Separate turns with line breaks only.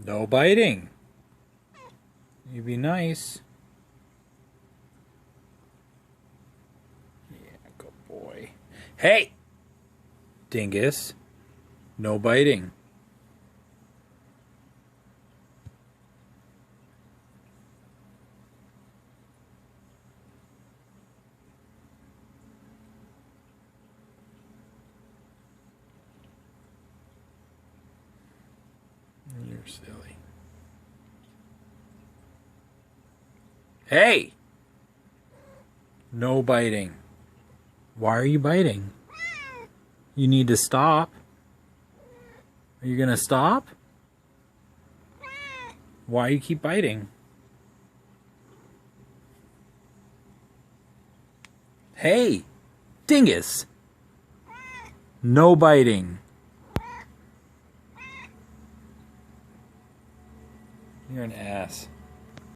No biting. You be nice. Yeah, good boy. Hey! Dingus. No biting. You're silly. Hey! No biting. Why are you biting? You need to stop. Are you gonna stop? Why you keep biting? Hey! Dingus! No biting. You're an ass.